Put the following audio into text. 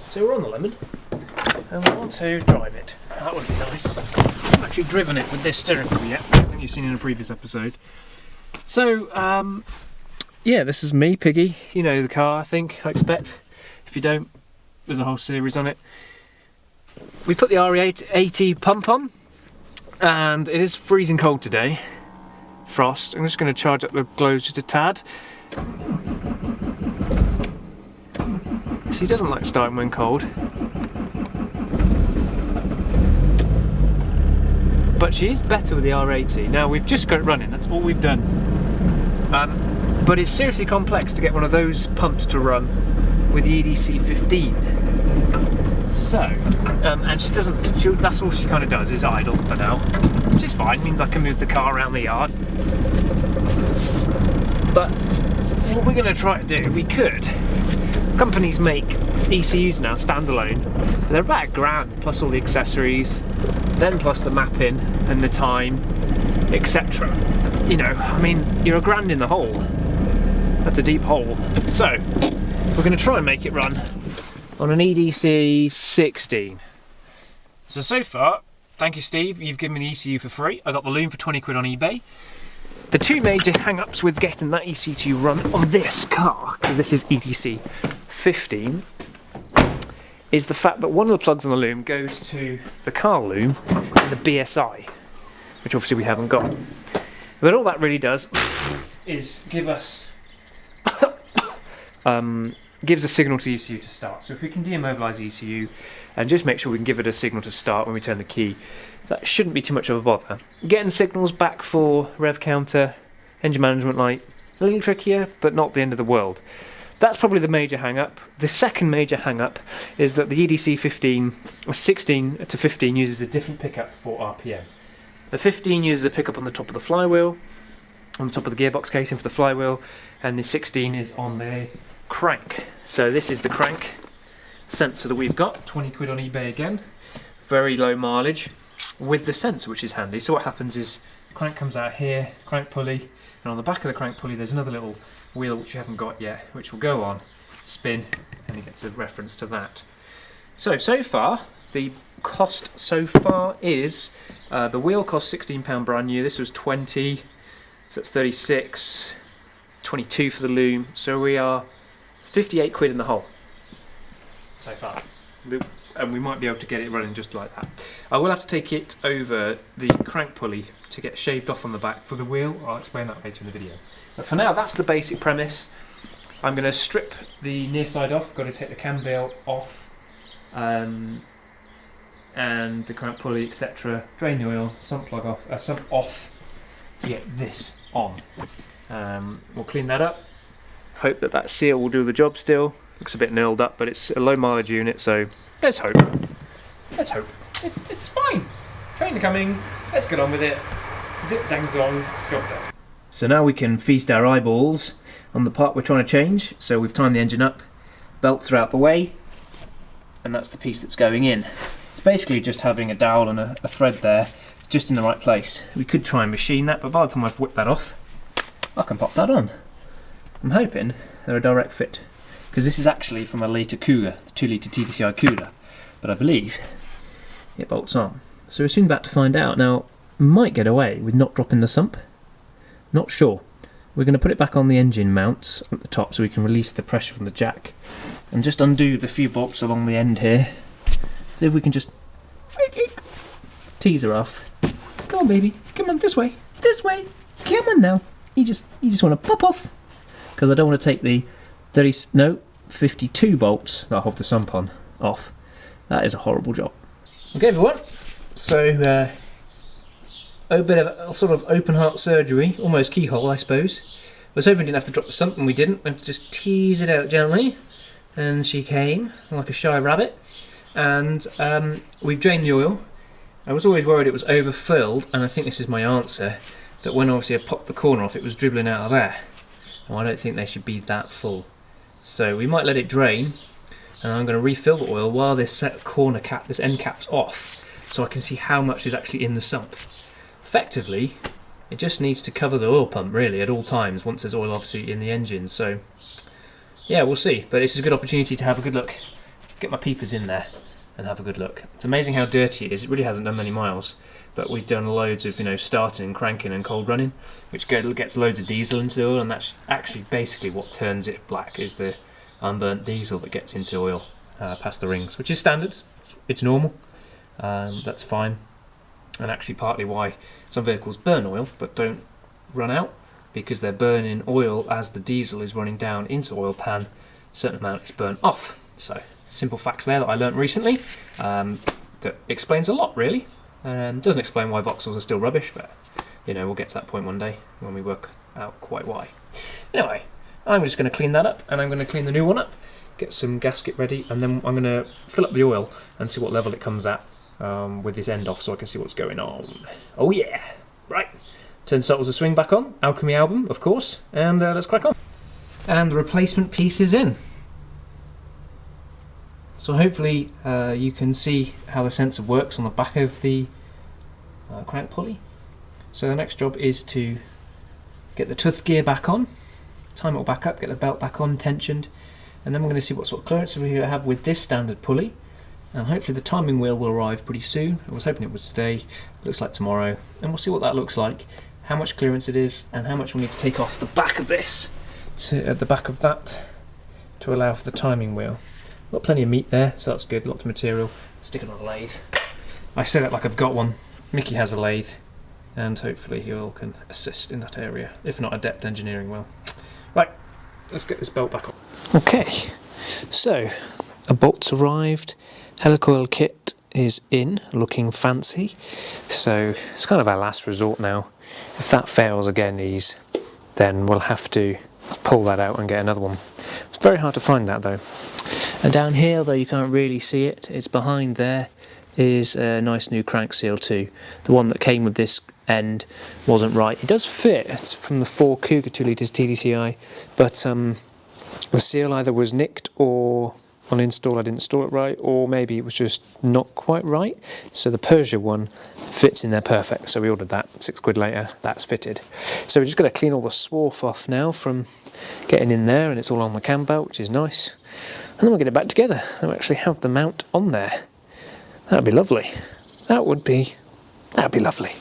So we're on the Lemon, and we want to drive it. That would be nice. I've actually driven it with this steering wheel yet. I think you've seen in a previous episode. So, yeah, this is me, Piggy. You know the car, I think, I expect. If you don't, there's a whole series on it. We put the RE80 pump on, and it is freezing cold today. Frost. I'm just going to charge up the glows just a tad. She doesn't like starting when cold. But she is better with the R80. Now, we've just got it running, that's all we've done. But it's seriously complex to get one of those pumps to run with the EDC15. So, and she doesn't, that's all she kind of does, is idle for now. Which is fine, means I can move the car around the yard. But what we're going to try to do, we could. Companies make ECUs now, standalone. They're about £1,000 plus all the accessories, then plus the mapping and the time, etc. You know, I mean, you're £1,000 in the hole. That's a deep hole. So, we're going to try and make it run on an EDC 16. So far, thank you Steve, you've given me the ECU for free. I got the loom for 20 quid on eBay. The two major hang-ups with getting that ECU to run on this car, because this is EDC 15, is the fact that one of the plugs on the loom goes to the car loom and the BSI, which obviously we haven't got. But all that really does is give us gives a signal to the ECU to start. So if we can deimmobilise the ECU and just make sure we can give it a signal to start when we turn the key, that shouldn't be too much of a bother. Getting signals back for rev counter, engine management light, a little trickier, but not the end of the world. That's probably the major hang-up. The second major hang-up is that the EDC 15, or 16 to 15, uses a different pickup for RPM. The 15 uses a pickup on the top of the flywheel, on the top of the gearbox casing for the flywheel, and the 16 is on the crank. So this is the crank sensor that we've got, 20 quid on eBay again, very low mileage, with the sensor, which is handy. So what happens is, the crank comes out here, crank pulley, and on the back of the crank pulley there's another little wheel which you haven't got yet, which will go on, spin, and it gets a reference to that. So far, the cost so far is, the wheel cost £16 brand new, this was 20, so that's 36, 22 for the loom, so we are 58 quid in the hole so far, and we might be able to get it running just like that. I will have to take it over the crank pulley to get shaved off on the back for the wheel. I'll explain that later in the video. But for now, that's the basic premise. I'm going to strip the near side off, got to take the cam belt off, and the crank pulley, etc. Drain the oil, sump plug off, sump off to get this on. We'll clean that up. Hope that seal will do the job still. Looks a bit nailed up, but it's a low mileage unit, so let's hope. Let's hope. It's fine. Train coming. Let's get on with it. Zip zang zong. Job done. So now we can feast our eyeballs on the part we're trying to change. So we've timed the engine up. Belts are out the way, and that's the piece that's going in. It's basically just having a dowel and a thread there, just in the right place. We could try and machine that, but by the time I've whipped that off, I can pop that on. I'm hoping they're a direct fit, because this is actually from a later cooler, the 2 litre TDCI cooler, but I believe it bolts on. So we're soon about to find out. Now, might get away with not dropping the sump, not sure. We're going to put it back on the engine mount at the top so we can release the pressure from the jack, and just undo the few bolts along the end here. See if we can just tease her off. Come on baby, come on, this way, come on now. You just want to pop off, because I don't want to take the 52 bolts that I hold the sump on off. That is a horrible job. Okay everyone, so a bit of a sort of open heart surgery, almost keyhole I suppose. I was hoping we didn't have to drop the sump, and we didn't. We had to just tease it out gently, and she came like a shy rabbit. And we've drained the oil. I was always worried it was overfilled, and I think this is my answer, that when obviously I popped the corner off it was dribbling out of air. And I don't think they should be that full. So we might let it drain, and I'm going to refill the oil while this corner cap, this end cap's off, so I can see how much is actually in the sump. Effectively, it just needs to cover the oil pump really at all times once there's oil obviously in the engine. So yeah, we'll see, but it's a good opportunity to have a good look. get my peepers in there and have a good look. It's amazing how dirty it is. It really hasn't done many miles, but we've done loads of, you know, starting and cranking and cold running, which gets loads of diesel into the oil, and that's actually basically what turns it black, is the unburnt diesel that gets into oil past the rings, which is standard. It's normal. That's fine, and actually partly why some vehicles burn oil but don't run out, because they're burning oil as the diesel is running down into oil pan. A certain amount is burnt off. So simple facts there that I learnt recently, that explains a lot really. Doesn't explain why Vauxhalls are still rubbish, but you know, we'll get to that point one day when we work out quite why. Anyway, I'm just going to clean that up, and I'm going to clean the new one up, get some gasket ready, and then I'm going to fill up the oil and see what level it comes at with this end off, so I can see what's going on. Oh yeah! Right, turn Subtles a Swing back on, Alchemy album of course, and let's crack on. And the replacement piece is in. So hopefully you can see how the sensor works on the back of the crank pulley. So the next job is to get the tooth gear back on, time it all back up, get the belt back on, tensioned, and then we're going to see what sort of clearance we have with this standard pulley. And hopefully the timing wheel will arrive pretty soon. I was hoping it was today, looks like tomorrow, and we'll see what that looks like, how much clearance it is, and how much we need to take off the back of this, at the back of that, to allow for the timing wheel. Got plenty of meat there, so that's good, lots of material. Stick it on a lathe. I say that like I've got one. Mickey has a lathe, and hopefully he can assist in that area. If not, Adept Engineering will. Right, let's get this belt back on. Okay, so a bolt's arrived. Helicoil kit is in, looking fancy. So it's kind of our last resort now. If that fails again, then we'll have to pull that out and get another one. It's very hard to find that though. And down here, though you can't really see it, it's behind there, is a nice new crank seal too. The one that came with this end wasn't right. It does fit, it's from the 4 Cougar 2 litres TDCI, but the seal either was nicked or on install I didn't install it right, or maybe it was just not quite right. So the Persia one fits in there perfect, so we ordered that. £6 later, that's fitted. So we're just going to clean all the swarf off now from getting in there, and it's all on the cam belt, which is nice. And then we'll get it back together, and we'll actually have the mount on there. That'd be lovely. That'd be lovely.